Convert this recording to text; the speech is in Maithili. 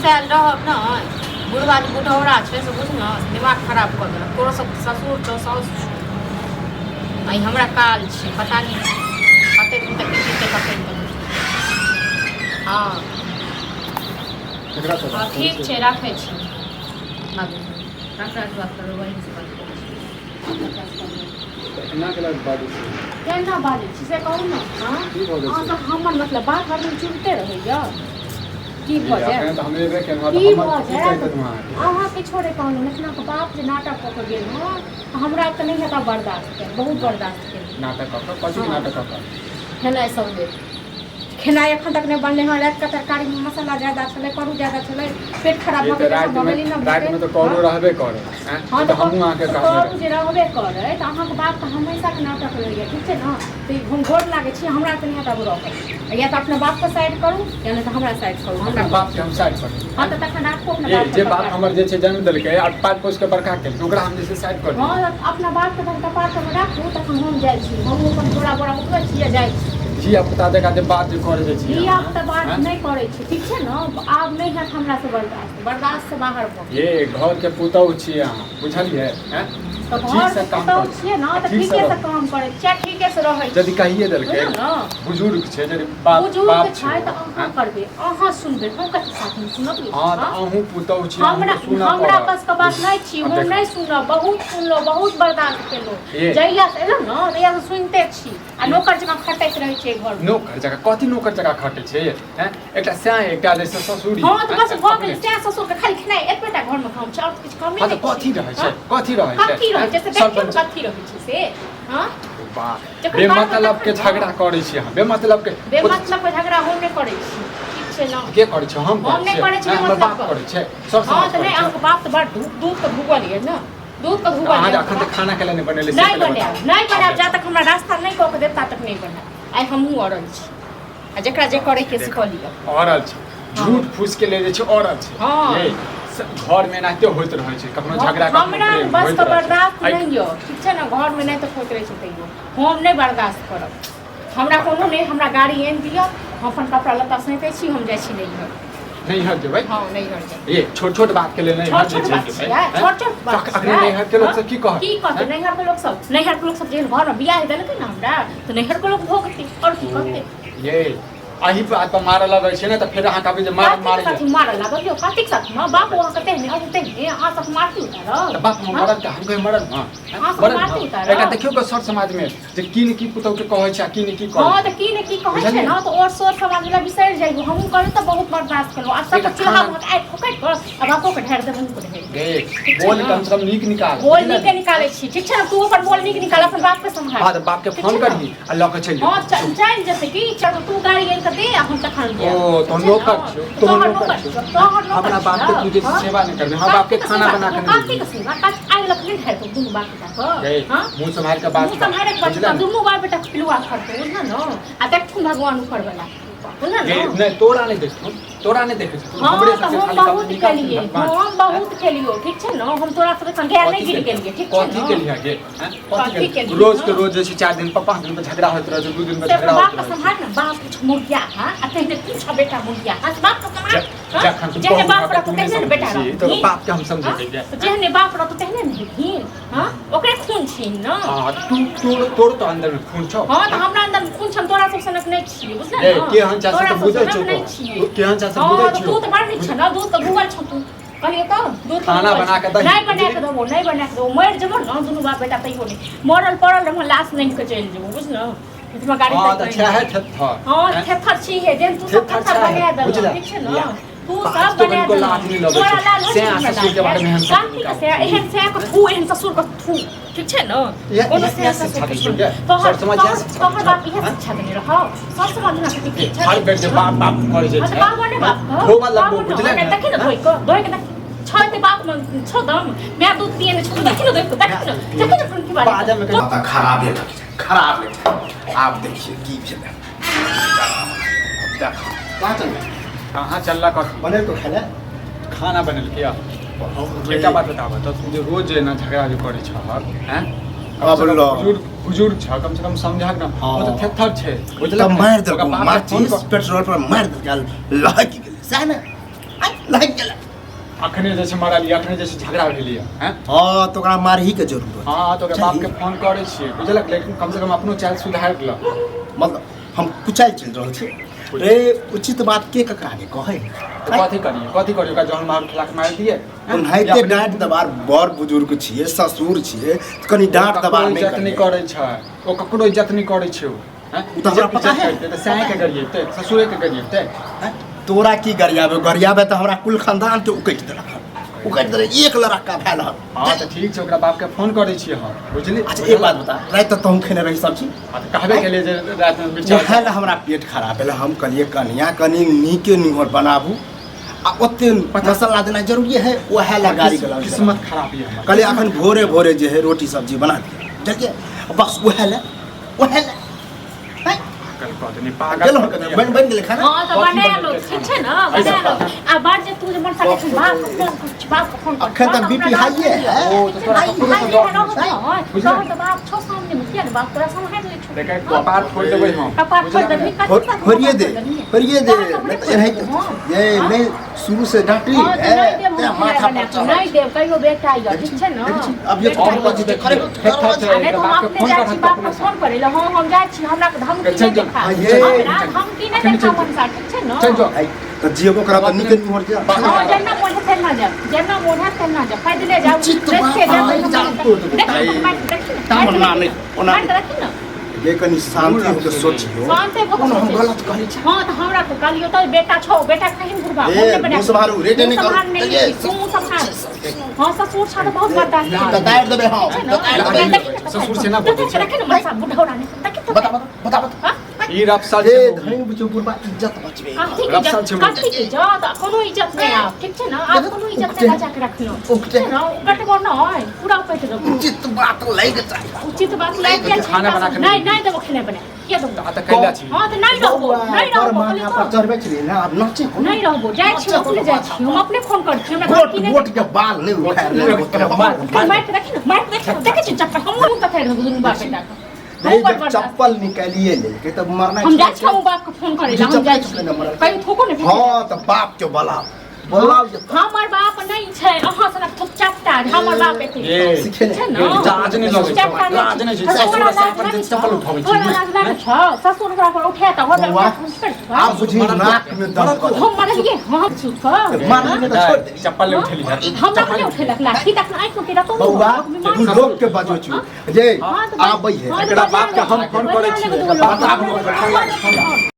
से रहब न बुढ़वा बुढ़ौरा छै से बुझ न दिमाग खराब कर देलक तोरा सब ससुर छौ साउस छौ आई हमरा काल छै पता नहीं कते दिन तक कते हाँ ठीक छै राखै छी बाबू राखै बात करो वही से बात करो केना के लग बाजू केना बाजै छी से कहू न हां हां तो हमर मतलब बात हर दिन चुनते रहैया की भ जाय त हम एबे केना त हमर की कहत अहाँ के छोड़े कहलू इतना के बाप जे नाटक क के गेल न हमरा त नहीं हेता बर्दाश्त कर बहुत बर्दाश्त कर नाटक क कथि नाटक क खेनाइ सब दे खेनाइ एखन तक नहीं बनले हन रात का तरकारी में मसाला ज्यादा छले करू ज्यादा छले पेट खराब भ गेल सब बनेली न रात में तो करू रहबे करे हां तो हमहु आके करू जे रहबे करे त अहाँ के बाप त हमेशा के नाटक रहैया ठीक छै न त हम घोट लागे छी हमरा त नहीं हता बुरा या तो अपने बाप को साइड करू या नहीं तो हमरा साइड करू हमरा बाप के हम साइड करू हां त तखन आपको अपना बाप जे बाप हमर जे छै जन्म देलकै आ पाल पोस के बड़का केलकै ओकरा हम जे साइड करू हां अपना बाप के धर कपार पर राखू तखन हम जाय छी हम अपन बोरा बोरा उठबै छी या जाय छी जिया पुता देखा दे बात जे करे छी जिया पुता बात नहीं करे छी ठीक छै न आब नहीं है हमरा से बर्दाश्त से बाहर भ ये घर के पुतौ छी अहाँ बुझलिए हैं तो घर से पुतौ छियै न त ठीके से काम करे छै ठीके से रहै यदि कहिए देलकै बुजुर्ग छै यदि बाप बुजुर्ग छै त अहाँ करबे अहाँ सुनबे हम कथि साथ में सुनब हां त अहू पुतौ छी हमरा बस के बात नहीं छी हम नहीं सुनब बहुत सुनलो बहुत बर्दाश्त केलो जइया से एलो न तइया से सुनते छी आ नौकर जका खटैत रहै छै घर नौकर जका कथि नौकर जका खटै छै हैं एकटा स्याह एकटा जैसे ससुरी हां त बस भ गेल स्याह ससुर के खाली खनाइ एतबेटा घर में काम छै और किछ कमी नहीं कथि रहै छै कथि रहै छै कथि रहै छै से देखियौ कथि रहै छै से हां बेमतलब के झगड़ा करे छी हम बेमतलब के झगड़ा हम नहीं करे छी ठीक छै न के करे छै हम नहीं करे छी हमर बाप करे छै सब हां त नहीं अहाँके बाप त बड़ दूध के भूगल है न दूध के भूगल अहाँ अखन तक खाना केला नहीं बनेले नहीं बनाब जा तक हमरा रास्ता नहीं क के देता तक नहीं बनाब आई हमहू अरल छी आ जेकरा जे करे के से क लिया अरल छी झूठ फूस के ले जे छै अरल छी हां घर में नाते होइत रहै छै कखनो झगड़ा हमरा बस के बर्दाश्त नहीं हो ठीक छै न घर में नहीं तो होइत रहै छै तैयो हम नहीं बर्दाश्त करब हमरा कोनो नहीं हमरा गाड़ी एन दियो हम अपन कपड़ा लत्ता सैंतै छी हम जाय छी नहीं हर जेबै हां नहीं हर जेबै ये छोट छोट बात के लिए नहीं हर जेबै छोट छोट बात अखन नहीं हर के लोग सब की कहत नहीं हर के लोग सब जे घर में बियाह देलकै न हमरा तो नहीं हर के लोग भोगतै और की कहतै ये आही बात पर मारे लगै छै ने त फेर अहाँ कहबै जे मारे मारे लागल यो कातिक साथ न बाप वहां कते नहीं होते हैं अहाँ सब मारती उतार बाप मरद के हम कहे मरद हां मारती उतार एकटा देखियो के सर समाज में जे की ने की पुतौ के कहै छै की ने की कहै हां त की ने की कहै छै न त और सर समाज वाला बिसर जाइबो हम करे त बहुत बर्दाश्त केलो आ सब चूल्हा में आइ फुकट कर अब आपको के ढेर दे हम को ढेर बोल कम से कम नीक निकाल बोल नीक निकालै छी ठीक छै न तू अपन बोल नीक निकाल अपन बाप के संभाल हां त बाप के फोन करही आ ल के चल हां चल जैसे कि चल तू गाड़ी लेके दे हम तखन ओ तो नौकर तो नौकर हमरा बाप के तुझे सेवा नहीं करबे हम बाप के खाना बना के काती के सेवा कात आई लखले है तो दुनु बाप का हां मुंह संभाल के बात संभाल के बात दुनु बाप बेटा पिलुआ करते बुझना न आ देखथुन भगवान ऊपर वाला बुझना न नहीं तोरा नहीं देखे हमरे से हम बहुत खेलिए हम बहुत खेलियो ठीक छै न हम तोरा सब संग गैर नहीं गिर गेलिए ठीक छै कथि के लिए गे कथि के रोज के रोज जैसे 4 दिन पर 5 दिन पर झगड़ा होत रहे 2 दिन पर झगड़ा होत बाप का संभाल न बाप कुछ मुर्गिया हां अते कुछ बेटा मुर्गिया हां बाप का संभाल जेने बाप रह तो तेहने बेटा रह तो बाप के हम समझे दे जेने बाप रह तो तेहने नहीं हां ओकरे खून छी न हां तोर तो अंदर में खून छौ हां तो हमरा अंदर खून छ तोरा सब सनक नहीं छी बुझला न के हम चाहे तो बुझै छौ के हम चाहे बुझै छौ तू तो बड़ नीक छ न दूध का भूगल छ तू कहलिए तो दूध खाना बना के नहीं बना के दो मर जबो न दुनु बाप बेटा तइयो नहीं मरल पड़ल हम लाश नहीं के चल जेबो बुझना इतना गाड़ी हां त छे है थर हां थर छी है जेन तू सब थर बना दे ठीक छै न तू सब बना दे तोरा लाल से ससुर के बारे में हम सब से एहन से को थू एहन ससुर को थू ठीक छै न कोनो से ससुर तो सर समझ जा तोहर बाप इहे शिक्षा देने रहो सब समझ ना ठीक छै हर बेर जे बाप करे छै बाप बने बाप होबा लगबो बुझले देखि न धोइ के छते बाप में छदम मैं दूध पिए ने छदम देखि न की बात माता खराब है आप देखिए की भेलै कहाँ चल कहाँ चल रहा बने तो खाना बनल क्या क्या बात बताबा तो तुझे रोज ना झगड़ा जो करे छ हैं बुजुर्ग छ कम से कम समझा ना वो तो थेथर छे बुझला मार दे माचिस पेट्रोल पर मार दे लाग गेल साना लाग गेल अखने जैसे मारलिए अखने जैसे झगड़ा भेलिए हैं हां तो ओकरा मारही के जरूरत हां तो बाप के फोन करे छिए बुझलक लेकिन कम से कम अपनो चाल सुधार ल मतलब हम कुचाल चल रहल छी रे उचित बात के ककरा के कहे तो कथी करिए का जहन मार खिला के मार दिए उन्हाइते डांट दबार बड़ बुजुर्ग छिए ससुर छिए कनी डांट दबार नहीं करे छै ओ ककरो इज्जत नहीं करे छै हैं उ तो हमरा पता है तो साय के गरिएते ससुरे के गरिएते तोरा की गरियाबे तो हमरा कुल खानदान के उकैट दे एक लड़का भेल हां तो ठीक छै ओकरा बाप के फोन करे छिए हम बुझली अच्छा एक बात बता रात तक तुम खेने रही सब्जी हां तो कहबे के लिए जे रात में बिचार है हमरा पेट खराब भेल हम कहलिए कनिया कनी नीके निहर बनाबू आ ओते मसाला देना जरूरी है ओहे ला गाड़ी गला किस्मत खराब है हमर कहलिए अखन भोरे भोरे जे है रोटी सब्जी बना दिए देखिए बस ओहे ला कल कहते नहीं पागल बन गेल खाना हां तो बना लो ठीक छै ना बना लो आ बात जे तू जे मन सके छै बाप को फोन कर अखन तक बीपी हाई है ओ तो तोरा ककरो से तो बाप छो सामने में किया बाप तोरा समझ ले छो देखे कपार फोड़ देबै हम कपार फोड़ देबी होरिए दे नहीं तो ये नहीं शुरू से डांटी है माथा पर नहीं देव कहियो बेटा आइयो ठीक छै ना अब ये कौन बात करे अरे तुम अपने जाय छी बाप को फोन करे ल हम जाय छी हमरा के धमकी देखा धमकी नहीं देखा मन सा ठीक छै ना चल जो तो जीवो करा तो निकल मोर जा हां जन्ना मोढ़ा तेना जा जन्ना मोढ़ा तेना जा पैदले जाओ रस्ते जा तमन्ना नहीं ओना रखी ना ये कनी शांति होके सोचियो शांति होके हम गलत करी छै हां तो हमरा तो कहलियो तो बेटा छो बेटा कहीं बुढ़वा ए मुसभारू रेटे नहीं करू तू संभाल हां ससुर छा तो बहुत बर्दाश्त तो दायर देबे हां ससुर से ना बोले छै देखे ना मसा बुढ़ौरा ने बता ई रफसाल ए छै धनी बुझो पूरा इज्जत बचबे रफसाल छै काटी के जा तो कोनो इज्जत नहीं आ ठीक छै ना आप कोनो इज्जत नहीं बचा के रखलो ना कटबो ना पूरा पैट दो उचित बात लग जाए उचित बात लाइक के खाना बना के नहीं देबो खेने बने के दो आ त कैला छी हां तो नहीं रहबो माथा पर चढ़बे छी ना अब नचे नहीं रहबो जाय छी अपने जाय छी हम अपने फोन कर छी हमरा गोट के बाल नहीं उखाड़ मार के रखी ना मार देखे छी चप्पल हम मुंह तक फेर दुनु बाप बेटा नहीं चप्पल निकालिए ले के तब मरना हम जाय छी बाप को फोन करे हम जाय छी कहीं थोको ने हां तो बाप के बोलाओ हमर बाप नहीं छै अहाँ सनक तो चपटा हमर बाप एते सीखे छै ना लाज नहीं लगे छै लाज नहीं छै ससुर से पर चप्पल उठाबै छी ससुर ओकरा पर उठा त हो आप बुझी नाक में दर्द हम मारलिए हम चुप मारने में तो छोड़ दे चप्पल ले उठेली है हम नहीं उठेलक लाठी तक आंख में तेरा तो बउआ तू लोग के बजो छु जे आबै है एकरा बाप के हम फोन करे छी